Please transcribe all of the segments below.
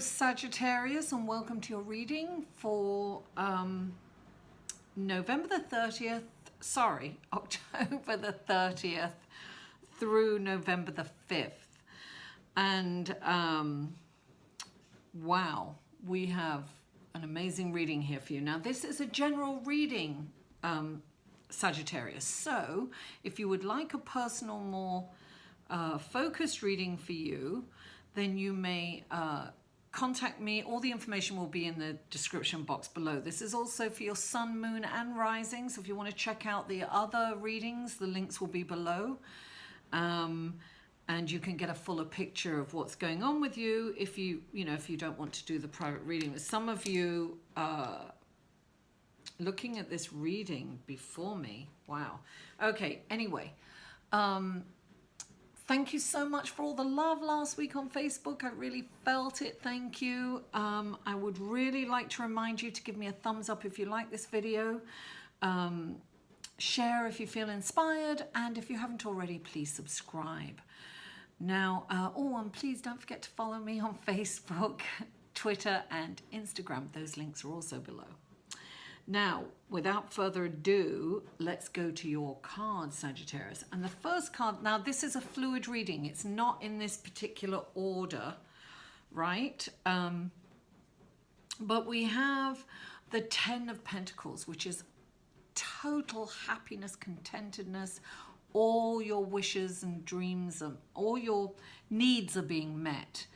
Sagittarius, and welcome to your reading for November the 30th, October the 30th through November the 5th. And wow, we have an amazing reading here for you. Now, this is a general reading, Sagittarius. So if you would like a personal, more focused reading for you, then you may contact me. All the information will be in the description box below. This is also for your sun, moon, and rising. So if you want to check out the other readings, the links will be below. And you can get a fuller picture of what's going on with you if you don't want to do the private reading. Some of you looking at this reading before me. Wow. Okay, anyway. Thank you so much for all the love last week on Facebook. I really felt it. Thank you. I would really like to remind you to give me a thumbs up if you like this video. Share if you feel inspired. And if you haven't already, please subscribe. Now, and please don't forget to follow me on Facebook, Twitter, and Instagram. Those links are also below. Now, without further ado, let's go to your card, Sagittarius. And the first card, now this is a fluid reading. It's not in this particular order, right? But we have the 10 of Pentacles, which is total happiness, contentedness. All your wishes and dreams, all your needs are being met.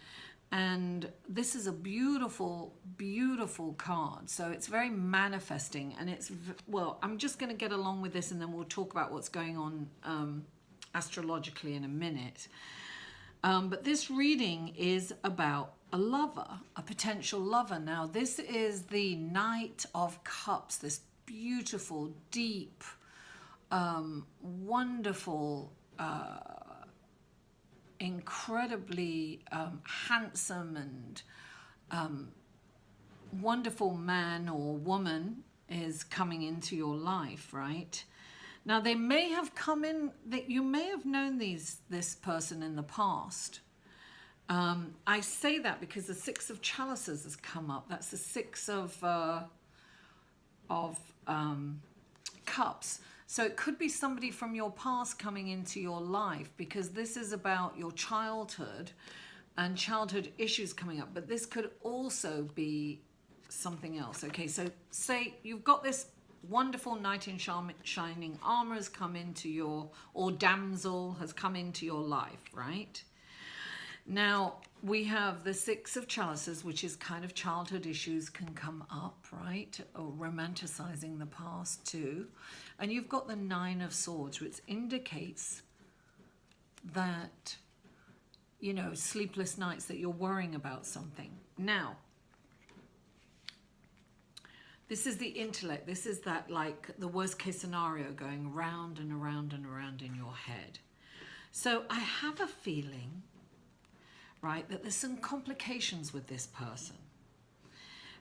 And this is a beautiful, beautiful card. So it's very manifesting, and it's, well, I'm just going to get along with this and then we'll talk about what's going on astrologically in a minute. But this reading is about a lover, a potential lover. Now, this is the Knight of Cups, this beautiful, deep, wonderful, incredibly handsome and wonderful man or woman is coming into your life, right? Now, they may have come in, that you may have known this person in the past. I say that because the Six of Chalices has come up. That's the Six of Cups. So it could be somebody from your past coming into your life, because this is about your childhood and childhood issues coming up. But this could also be something else. Okay, so say you've got this wonderful knight in shining armor has come into your, or damsel has come into your life, right? Now, we have the Six of Chalices, which is kind of childhood issues can come up, right? Or romanticizing the past too. And you've got the Nine of Swords, which indicates that, you know, sleepless nights, that you're worrying about something. Now, this is the intellect. This is that, like, the worst case scenario going round and around and around in your head. So I have a feeling, right, that there's some complications with this person.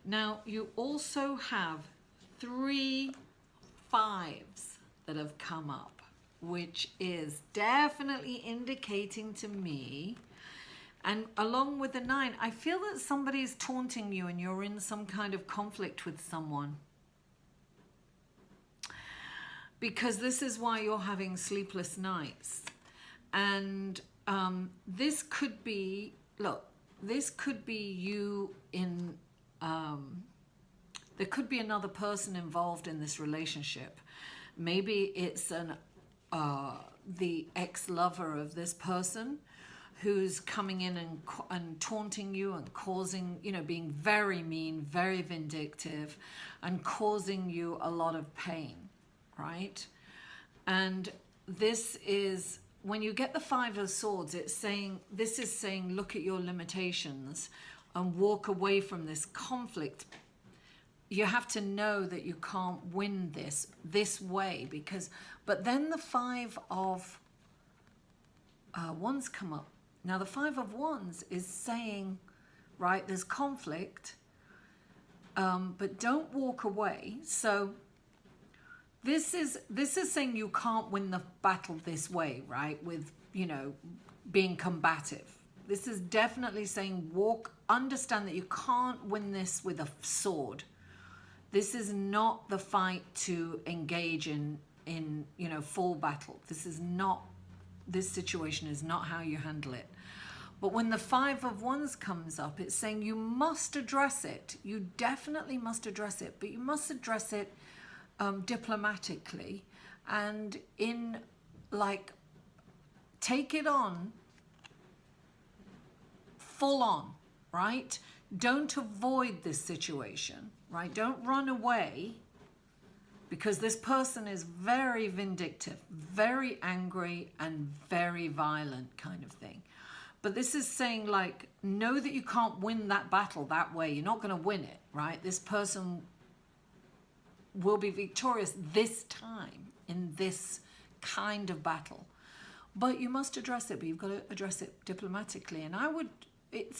Now, you also have 3 5s that have come up, which is definitely indicating to me, and along with the 9, I feel that somebody's taunting you and you're in some kind of conflict with someone. Because this is why you're having sleepless nights. And this could be, look, this could be you in, there could be another person involved in this relationship. Maybe it's the ex-lover of this person who's coming in and taunting you and causing, you know, being very mean, very vindictive, and causing you a lot of pain, right? And this is, when you get the 5 of Swords, it's saying, this is saying, look at your limitations and walk away from this conflict. You have to know that you can't win this way, because, but then the 5 of Wands come up. Now, the 5 of Wands is saying, right, there's conflict, but don't walk away. So this is saying you can't win the battle this way, right? With, you know, being combative. This is definitely saying understand that you can't win this with a sword. This is not the fight to engage in full battle. This situation is not how you handle it. But when the Five of Wands comes up, it's saying you must address it. You definitely must address it, but you must address it diplomatically and take it on full on, right? Don't avoid this situation, right? Don't run away, because this person is very vindictive, very angry, and very violent kind of thing. But this is saying, like, know that you can't win that battle that way. You're not going to win it, right? This person will be victorious this time in this kind of battle. But you must address it, but you've got to address it diplomatically. And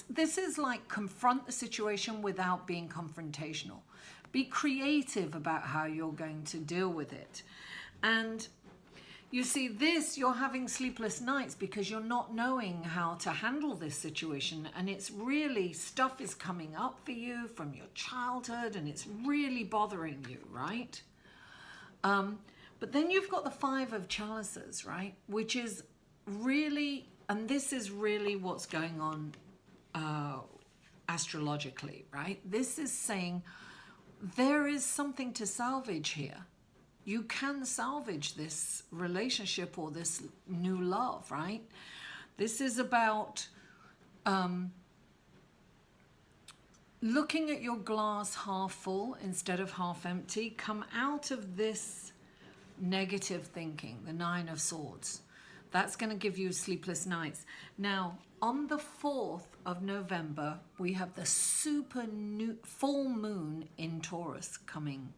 this is like confront the situation without being confrontational. Be creative about how you're going to deal with it. And you see this, you're having sleepless nights because you're not knowing how to handle this situation. And it's really, stuff is coming up for you from your childhood and it's really bothering you, right? But then you've got the Five of Chalices, right? Which is really, and this is really what's going on astrologically, right? This is saying there is something to salvage here. You can salvage this relationship or this new love, right? This is about looking at your glass half full instead of half empty. Come out of this negative thinking, the Nine of Swords. That's going to give you sleepless nights. Now, on the 4th of November, we have the full moon in Taurus coming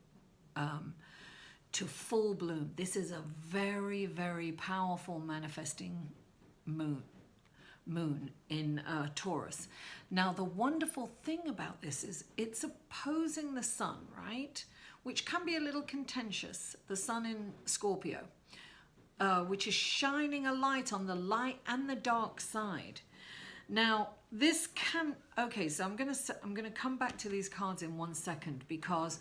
to full bloom. This is a very, very powerful manifesting moon in Taurus. Now, the wonderful thing about this is it's opposing the sun, right? Which can be a little contentious. The sun in Scorpio, which is shining a light on the light and the dark side. Now, this can, okay, so I'm gonna come back to these cards in 1 second, because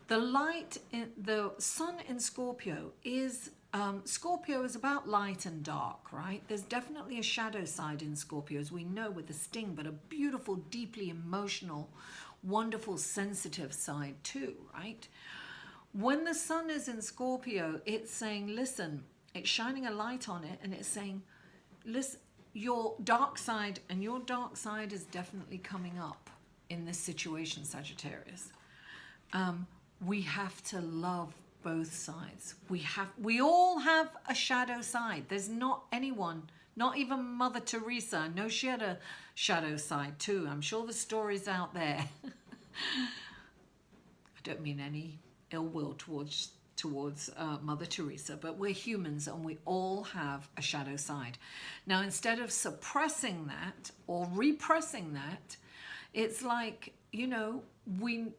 the sun in Scorpio is about light and dark, right? There's definitely a shadow side in Scorpio, as we know, with the sting, but a beautiful, deeply emotional, wonderful, sensitive side too, right? When the sun is in Scorpio, it's saying, listen, it's shining a light on it, and it's saying, listen, your dark side is definitely coming up in this situation, Sagittarius. We have to love both sides. We all have a shadow side. There's not anyone, not even Mother Teresa. I know she had a shadow side too. I'm sure the story's out there. I don't mean any ill will towards Mother Teresa, but we're humans and we all have a shadow side. Now, instead of suppressing that or repressing that, it's like, you know, we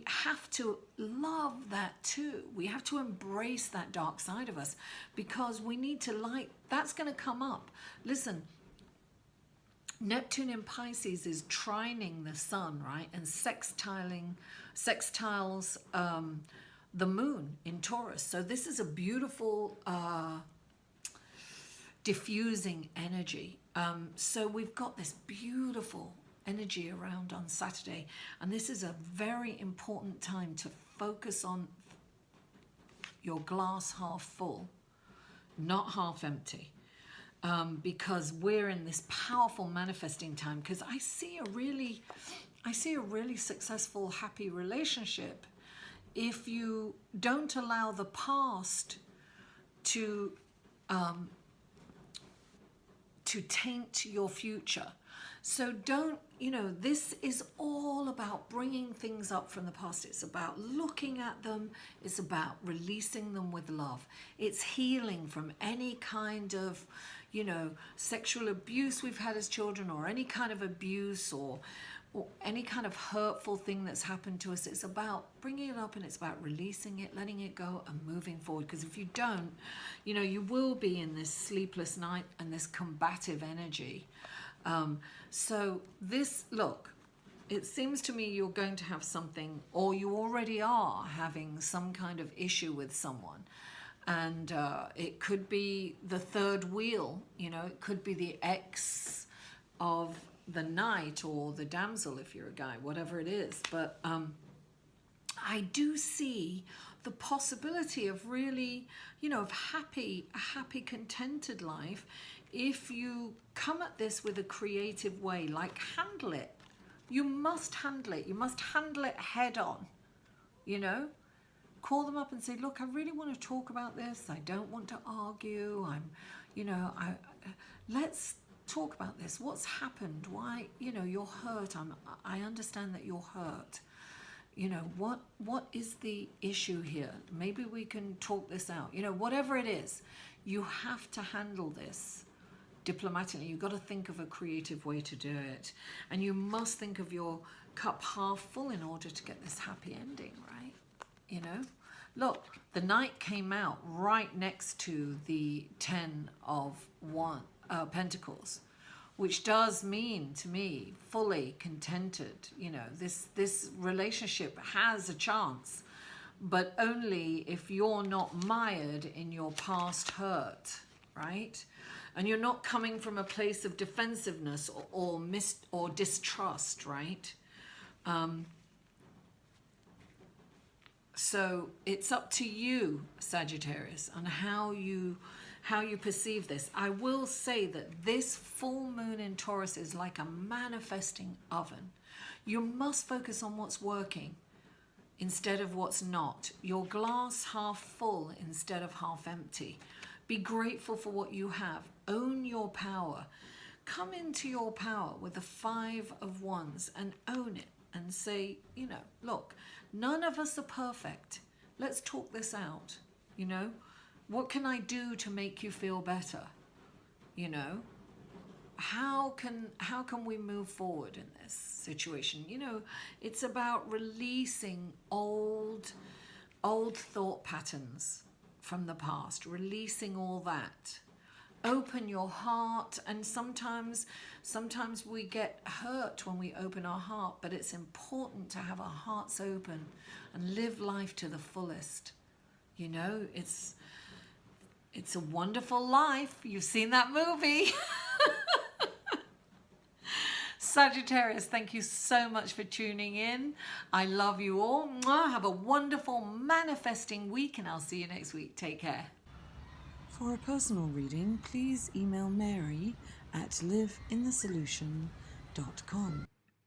have to love that too. We have to embrace that dark side of us, because we need to light. That's going to come up. Listen, Neptune in Pisces is trining the sun, right? And sextiles the moon in Taurus. So this is a beautiful diffusing energy. So we've got this beautiful energy around on Saturday, and this is a very important time to focus on your glass half full, not half empty, because we're in this powerful manifesting time. Because I see a really successful, happy relationship if you don't allow the past to taint your future. So don't, you know, this is all about bringing things up from the past. It's about looking at them. It's about releasing them with love. It's healing from any kind of, you know, sexual abuse we've had as children, or any kind of abuse, or any kind of hurtful thing that's happened to us. It's about bringing it up, and it's about releasing it, letting it go, and moving forward. Because if you don't, you know, you will be in this sleepless night and this combative energy. So this, look, it seems to me you're going to have something, or you already are having some kind of issue with someone. And it could be the third wheel, you know, it could be the ex of the knight or the damsel if you're a guy, whatever it is. But I do see the possibility of really, you know, of a happy, contented life if you come at this with a creative way, like handle it. You must handle it. You must handle it head on, you know. Call them up and say, look, I really want to talk about this. I don't want to argue. Let's talk about this. What's happened? Why, you know, you're hurt. I understand that you're hurt. You know, what is the issue here? Maybe we can talk this out. You know, whatever it is, you have to handle this diplomatically. You've got to think of a creative way to do it. And you must think of your cup half full in order to get this happy ending, right? You know, look, the knight came out right next to the 10 of Pentacles, which does mean to me fully contented. You know, this relationship has a chance, but only if you're not mired in your past hurt, right? And you're not coming from a place of defensiveness or distrust, right? So it's up to you, Sagittarius, on how you perceive this. I will say that this full moon in Taurus is like a manifesting oven. You must focus on what's working instead of what's not. Your glass half full instead of half empty. Be grateful for what you have. Own your power. Come into your power with the 5 of Wands and own it and say, you know, look, none of us are perfect. Let's talk this out, you know. What can I do to make you feel better? You know, how can we move forward in this situation? You know, it's about releasing old thought patterns from the past, releasing all that. Open your heart, and sometimes we get hurt when we open our heart, but it's important to have our hearts open and live life to the fullest. You know, it's a wonderful life. You've seen that movie. Sagittarius, thank you so much for tuning in. I love you all. Have a wonderful manifesting week, and I'll see you next week. Take care. For a personal reading, please email Mary at liveinthesolution.com.